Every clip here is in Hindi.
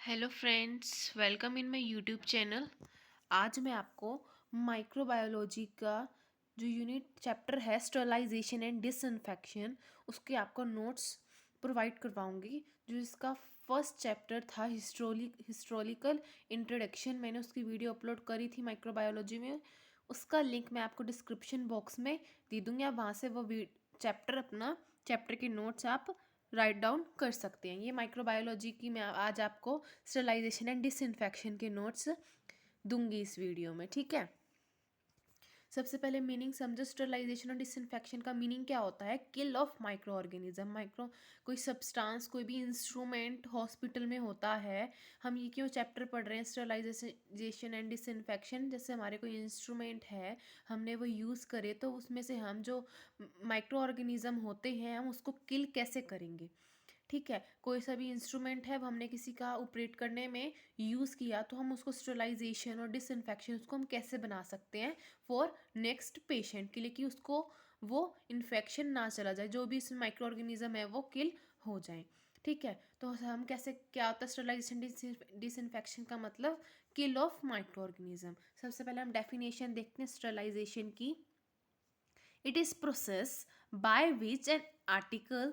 Hello friends, welcome in my YouTube channel. आज मैं आपको माइक्रोबायोलॉजी का जो यूनिट चैप्टर है स्टरलाइजेशन एंड डिसइंफेक्शन, उसके आपको नोट्स प्रोवाइड करवाऊंगी। जो इसका फर्स्ट चैप्टर था हिस्टोरिकल इंट्रोडक्शन, मैंने उसकी वीडियो अपलोड करी थी माइक्रोबायोलॉजी में। उसका लिंक मैं आपको डिस्क्रिप्शन बॉक्स में दे दूँगी। आप वहाँ से वो चैप्टर के नोट्स आप राइट डाउन कर सकते हैं। ये माइक्रोबायोलॉजी की मैं आज आपको स्टरलाइजेशन एंड डिसइंफेक्शन के नोट्स दूंगी इस वीडियो में, ठीक है। सबसे पहले मीनिंग समझो। स्टरलाइजेशन और डिसइंफेक्शन का मीनिंग क्या होता है? किल ऑफ माइक्रो ऑर्गेनिज्म। कोई सब्सटेंस, कोई भी इंस्ट्रूमेंट हॉस्पिटल में होता है। हम ये क्यों चैप्टर पढ़ रहे हैं स्टरलाइजेशन एंड डिसइंफेक्शन? जैसे हमारे कोई इंस्ट्रूमेंट है, हमने वो यूज़ करे, तो उसमें से हम जो माइक्रो ऑर्गेनिज्म होते हैं हम उसको किल कैसे करेंगे, ठीक है। कोई सा भी इंस्ट्रूमेंट है, वो हमने किसी का ऑपरेट करने में यूज़ किया, तो हम उसको स्टरलाइजेशन और डिसइंफेक्शन उसको हम कैसे बना सकते हैं फॉर नेक्स्ट पेशेंट के लिए, कि उसको वो इन्फेक्शन ना चला जाए, जो भी इसमें माइक्रो ऑर्गेनिज्म है वो किल हो जाए, ठीक है। तो हम कैसे, क्या होता है स्टरलाइजेशन डिसइंफेक्शन का मतलब? किल ऑफ माइक्रो ऑर्गेनिज्म। सबसे पहले हम डेफिनेशन देखते हैं स्टरलाइजेशन की। It is process by which an article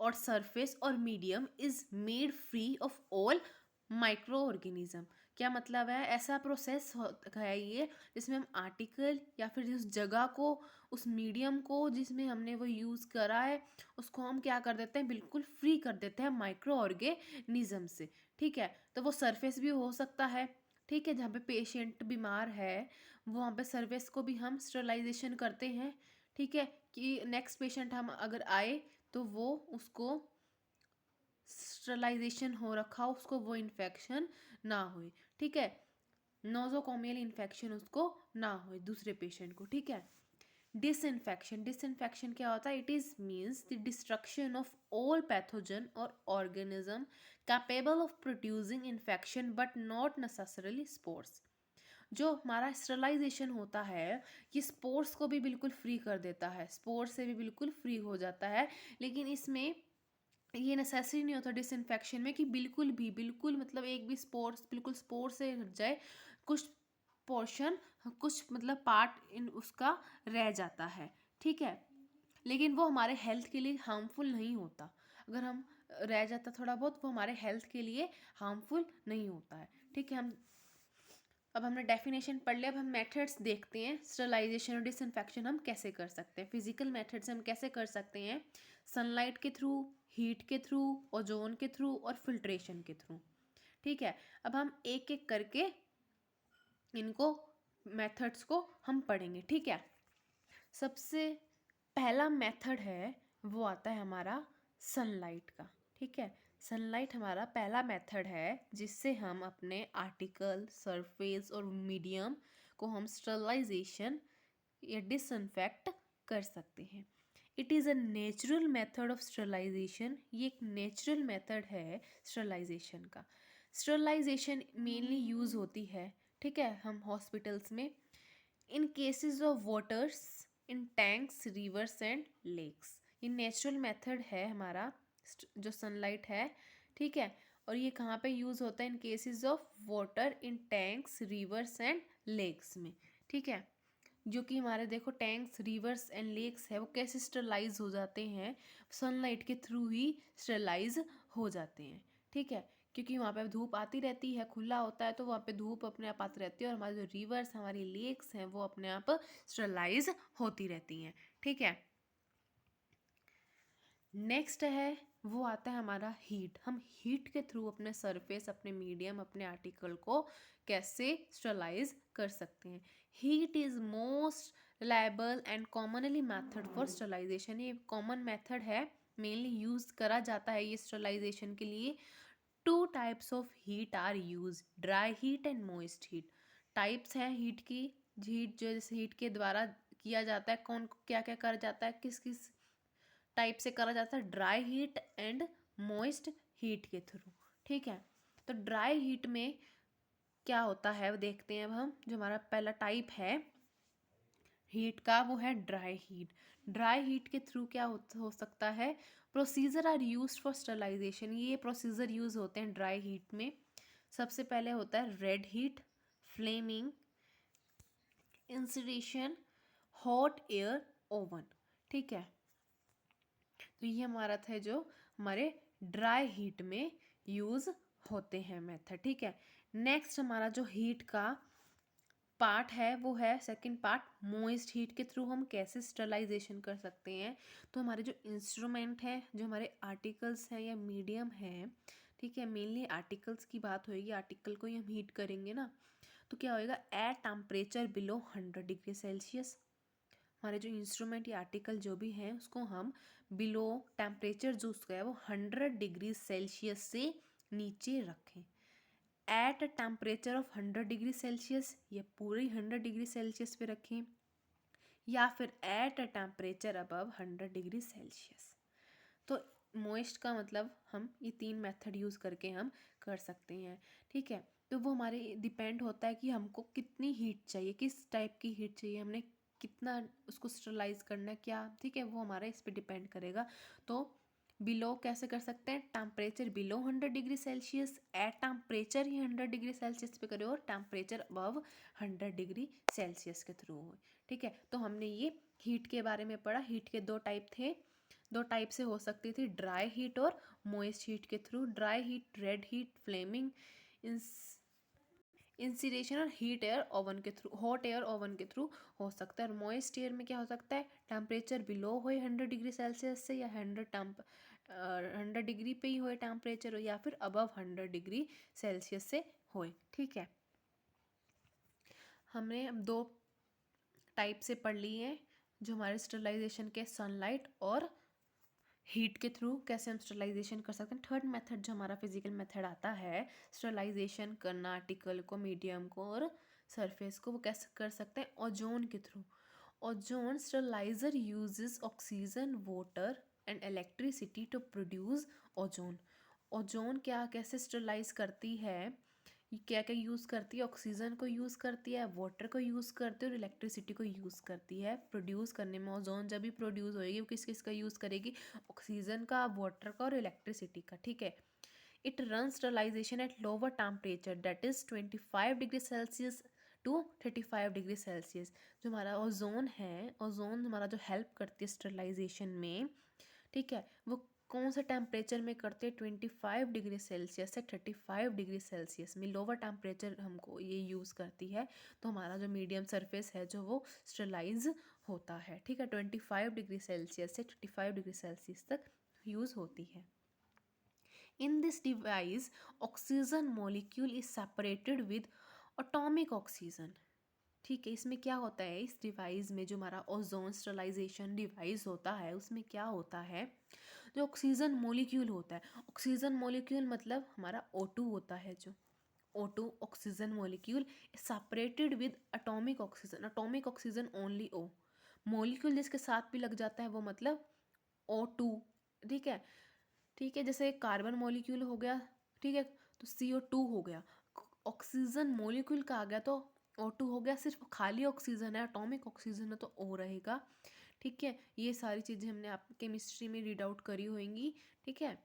or surface or medium is made free of all microorganism. क्या मतलब है? ऐसा प्रोसेस है ये जिसमें हम आर्टिकल या फिर उस जगह को, उस मीडियम को जिसमें हमने वो यूज़ करा है, उसको हम क्या कर देते हैं, बिल्कुल फ्री कर देते हैं माइक्रो ऑर्गेनिज्म से, ठीक है। तो वो सरफेस भी हो सकता है, ठीक है, जहाँ पे पेशेंट बीमार है वहाँ पे सरफेस को भी हम स्टरलाइजेशन करते हैं, ठीक है, कि नेक्स्ट पेशेंट हम अगर आए तो वो उसको स्टरलाइजेशन हो रखा, उसको वो इन्फेक्शन ना हो, ठीक है, नोजोकोमियल इन्फेक्शन उसको ना हो दूसरे पेशेंट को, ठीक है। डिसइंफेक्शन क्या होता है? It is means the destruction of all pathogen और organism capable of producing infection but not necessarily spores. जो हमारा स्टरलाइजेशन होता है, ये स्पोर्स को भी बिल्कुल फ्री कर देता है, स्पोर्स से भी बिल्कुल फ्री हो जाता है। लेकिन इसमें ये नेसेसरी नहीं होता डिसइंफेक्शन में कि बिल्कुल मतलब एक भी स्पोर्स बिल्कुल स्पोर से हट जाए। कुछ पोर्शन, कुछ मतलब पार्ट इन उसका रह जाता है, ठीक है। लेकिन वो हमारे हेल्थ के लिए हार्मफुल नहीं होता। अगर हम रह जाता थोड़ा बहुत, वो हमारे हेल्थ के लिए हार्मफुल नहीं होता है, ठीक है। अब हमने डेफिनेशन पढ़ लिया। अब हम मेथड्स देखते हैं, स्टरलाइजेशन और डिसइंफेक्शन हम कैसे कर सकते हैं। फिजिकल मेथड से हम कैसे कर सकते हैं? सनलाइट के थ्रू, हीट के थ्रू, ओजोन के थ्रू और फिल्ट्रेशन के थ्रू, ठीक है। अब हम एक एक करके इनको मेथड्स को हम पढ़ेंगे, ठीक है। सबसे पहला मेथड है वो आता है हमारा सनलाइट का, ठीक है। सनलाइट हमारा पहला मेथड है जिससे हम अपने आर्टिकल, सरफेस और मीडियम को हम स्टरलाइजेशन या डिसइंफेक्ट कर सकते हैं। It is a natural method of sterilisation. ये एक नेचुरल मेथड है स्टरलाइजेशन का। स्टरलाइजेशन मेनली यूज़ होती है, ठीक है, हम हॉस्पिटल्स में in cases of waters in tanks, rivers and lakes. ये नेचुरल मेथड है हमारा जो सनलाइट है, ठीक है। और ये कहाँ पे यूज़ होता है? In cases of water in tanks, rivers and lakes में, ठीक है। जो कि हमारे देखो टैंक्स, रिवर्स एंड लेक्स है, वो कैसे स्टरलाइज हो जाते हैं? सनलाइट के थ्रू ही स्टरलाइज हो जाते हैं, ठीक है। क्योंकि वहाँ पे धूप आती रहती है, खुला होता है, तो वहाँ पे धूप अपने आप आती रहती है और हमारे जो रिवर्स, हमारी लेक्स हैं, वो अपने आप स्टरलाइज होती रहती हैं, ठीक है। नेक्स्ट है वो आता है हमारा हीट। हम हीट के थ्रू अपने सरफेस, अपने मीडियम, अपने आर्टिकल को कैसे स्टरलाइज कर सकते हैं। Heat is most reliable and commonly method for sterilization. ये कॉमन मेथड है, मेनली यूज़ करा जाता है ये स्टरलाइजेशन के लिए। Two types of heat are use, dry heat and moist heat. Types हैं हीट की। हीट जो जैसे हीट के द्वारा किया जाता है, कौन क्या क्या करा जाता है, किस किस टाइप से करा जाता है? Dry heat and moist heat के थ्रू, ठीक है। तो ड्राई हीट में क्या होता है वो देखते हैं अब हम। जो हमारा पहला टाइप है हीट का वो है ड्राई हीट। ड्राई हीट के थ्रू क्या हो सकता है? Procedure are use for sterilization. ये प्रोसीजर यूज होते हैं ड्राई हीट में। सबसे पहले होता है red heat, flaming, incineration, hot air oven. ठीक है, तो ये हमारा था जो हमारे ड्राई हीट में यूज़ होते हैं मेथड। ठीक है, नेक्स्ट हमारा जो हीट का पार्ट है वो है सेकंड पार्ट, मोइस्ट हीट के थ्रू हम कैसे स्टरलाइजेशन कर सकते हैं। तो हमारे जो इंस्ट्रूमेंट है, जो हमारे आर्टिकल्स हैं या मीडियम है, ठीक है, मेनली आर्टिकल्स की बात होएगी, आर्टिकल को ही हम हीट करेंगे ना, तो क्या होएगा, at temperature below 100 degree Celsius. हमारे जो इंस्ट्रूमेंट या आर्टिकल जो भी हैं उसको हम बिलो टेम्परेचर जो उसका है वो 100 डिग्री सेल्सियस से नीचे रखें। At a temperature of 100 degree Celsius, ये पूरी 100 डिग्री सेल्सियस पे रखें, या फिर at a temperature above 100 degree Celsius. तो मोइस्ट का मतलब हम ये 3 मेथड यूज़ करके हम कर सकते हैं। ठीक है, तो वो हमारे डिपेंड होता है कि हमको कितनी हीट चाहिए, किस टाइप की हीट चाहिए, हमने कितना उसको स्टरलाइज करना है क्या, ठीक है, वो हमारा इस पर डिपेंड करेगा। तो बिलो कैसे कर सकते हैं, temperature below 100 degree Celsius, at temperature he 100 degree Celsius पे करें, और टेम्परेचर अबव 100 डिग्री सेल्सियस के थ्रू हो। ठीक है, तो हमने ये हीट के बारे में पढ़ा। हीट के 2 टाइप थे, 2 टाइप से हो सकती थी, ड्राई हीट और मोइस्ट हीट के through. Dry heat red heat, flaming, incineration और हीट एयर ओवन के थ्रू, हॉट एयर ओवन के थ्रू हो सकता है। और मॉइस्ट एयर में क्या हो सकता है, टेम्परेचर बिलो हो 100 डिग्री सेल्सियस से, या 100 डिग्री पे ही हो टेम्परेचर, या फिर अबव 100 डिग्री सेल्सियस से हो। ठीक है, हमने अब 2 टाइप से पढ़ ली है जो हमारे स्टरलाइजेशन के, सनलाइट और हीट के थ्रू कैसे हम स्टरलाइजेशन कर सकते हैं। थर्ड मेथड जो हमारा फिजिकल मेथड आता है स्टरलाइजेशन करना आर्टिकल को, मीडियम को और सरफेस को, वो कैसे कर सकते हैं, ओजोन के थ्रू। Ozone sterilizer uses oxygen, water and electricity to produce ozone. Ozone क्या कैसे स्टरलाइज करती है, क्या क्या यूज़ करती है, ऑक्सीजन को यूज़ करती है, वाटर को यूज़ करती है और इलेक्ट्रिसिटी को यूज़ करती है प्रोड्यूस करने में। ओजोन जब भी प्रोड्यूस होएगी वो किस किस का यूज़ करेगी, ऑक्सीजन का, वाटर का और इलेक्ट्रिसिटी का। ठीक है, it run sterilization at lower temperature that is 25 degree Celsius to 35 degree Celsius. जो हमारा ओजोन है, ओजोन हमारा जो हेल्प करती है स्टरलाइजेशन में, ठीक है, वो कौन से टेम्परेचर में करते हैं, 25 डिग्री सेल्सियस से 35 डिग्री सेल्सियस में लोअर टेम्परेचर हमको ये यूज़ करती है। तो हमारा जो मीडियम सरफेस है जो वो स्टरलाइज होता है। ठीक है, 25 डिग्री सेल्सियस से 35 डिग्री सेल्सियस तक यूज़ होती है। In this device, oxygen molecule is separated with atomic oxygen। ठीक है, इसमें क्या होता है, इस डिवाइस में जो हमारा ओजोन स्टरलाइजेशन डिवाइस होता है उसमें क्या होता है, जो ऑक्सीजन मोलिक्यूल होता है, ऑक्सीजन मोलिक्यूल मतलब हमारा O2 होता है, जो O2 oxygen molecule separated with atomic oxygen, atomic oxygen only O, molecule जिसके साथ भी लग जाता है वो मतलब O2। ठीक है, ठीक है, जैसे कार्बन मॉलिक्यूल हो गया, ठीक है, तो CO2 हो गया, ऑक्सीजन मॉलिक्यूल का आ गया तो O2 हो गया, सिर्फ खाली ऑक्सीजन है, एटॉमिक ऑक्सीजन है तो O रहेगा। ठीक है, ये सारी चीज़ें हमने आप केमिस्ट्री में रीड आउट करी होंगी। ठीक है,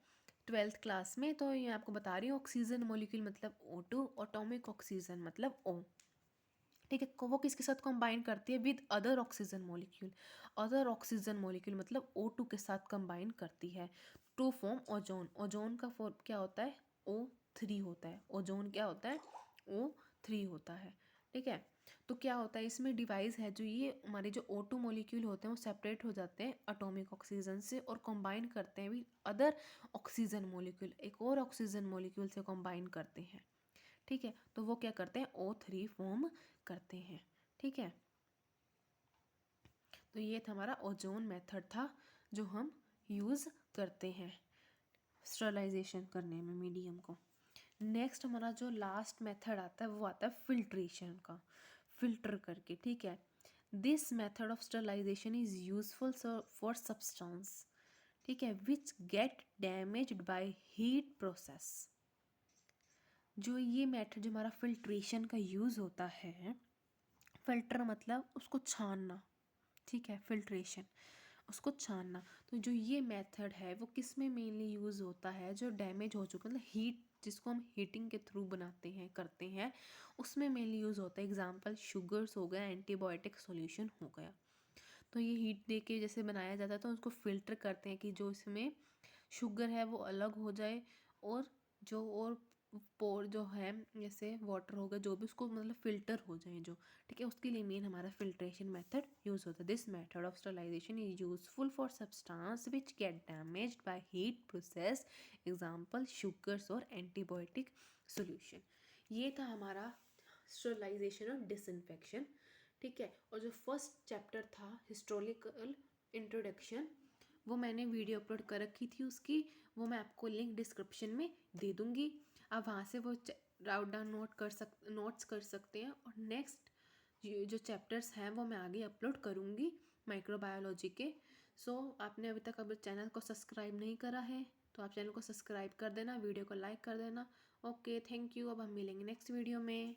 12th क्लास में, तो ये आपको बता रही हूँ, ऑक्सीजन मॉलिक्यूल मतलब O2, एटॉमिक ऑक्सीजन मतलब O। ठीक है, वो किसके साथ कंबाइन करती है, with other oxygen molecule, other oxygen molecule मतलब O2 के साथ कंबाइन करती है टू फॉर्म ओजोन। ओजोन का फॉर्म क्या होता है, O3 होता है, ओजोन क्या होता है, O3 होता है। ठीक है, तो क्या होता है इसमें डिवाइस है जो ये हमारे जो O2 मॉलिक्यूल होते हैं वो सेपरेट हो जाते हैं एटॉमिक ऑक्सीजन से और कंबाइन करते हैं विद अदर ऑक्सीजन मॉलिक्यूल, एक और ऑक्सीजन मॉलिक्यूल से कंबाइन करते हैं। ठीक है, तो वो क्या करते हैं, O3 फॉर्म करते हैं। ठीक है, तो ये था हमारा ओजोन मेथड था जो हम यूज़ करते हैं स्टरलाइजेशन करने में मीडियम को। नेक्स्ट हमारा जो लास्ट मेथड आता है वो आता है फिल्ट्रेशन का, फिल्टर करके। ठीक है, this method of sterilization is useful for substance, ठीक है, which get damaged by heat process. जो ये मेथड जो हमारा फिल्ट्रेशन का यूज़ होता है, फिल्टर मतलब उसको छानना, ठीक है, फिल्ट्रेशन उसको छानना। तो जो ये मेथड है वो किस में मेनली यूज़ होता है, जो डैमेज हो चुका मतलब हीट जिसको हम हीटिंग के थ्रू बनाते हैं करते हैं, उसमें मेनली यूज़ होता है। एग्जांपल शुगर्स हो गया, एंटीबायोटिक सॉल्यूशन हो गया। तो ये हीट दे के जैसे बनाया जाता है तो उसको फ़िल्टर करते हैं कि जो इसमें शुगर है वो अलग हो जाए, और जो और पोर जो है जैसे वाटर होगा जो भी, उसको मतलब फ़िल्टर हो जाए जो, ठीक है। उसके लिए मेन हमारा फिल्ट्रेशन मेथड यूज़ होता है। This method of sterilization is useful for substance which get damaged by heat process, example sugars और एंटीबायोटिक सॉल्यूशन। ये था हमारा स्टरलाइजेशन और डिसइंफेक्शन, ठीक है। और जो फर्स्ट चैप्टर था हिस्टोरिकल इंट्रोडक्शन, वो मैंने वीडियो अपलोड कर रखी थी उसकी, वो मैं आपको लिंक डिस्क्रिप्शन में दे दूँगी। आप वहाँ से वो राउट डाउन नोट्स कर सकते हैं। और नेक्स्ट ये जो चैप्टर्स हैं वो मैं आगे अपलोड करूँगी माइक्रोबायोलॉजी के। सो आपने अभी तक अगर चैनल को सब्सक्राइब नहीं करा है तो आप चैनल को सब्सक्राइब कर देना, वीडियो को लाइक कर देना। Okay, thank you. अब हम मिलेंगे नेक्स्ट वीडियो में।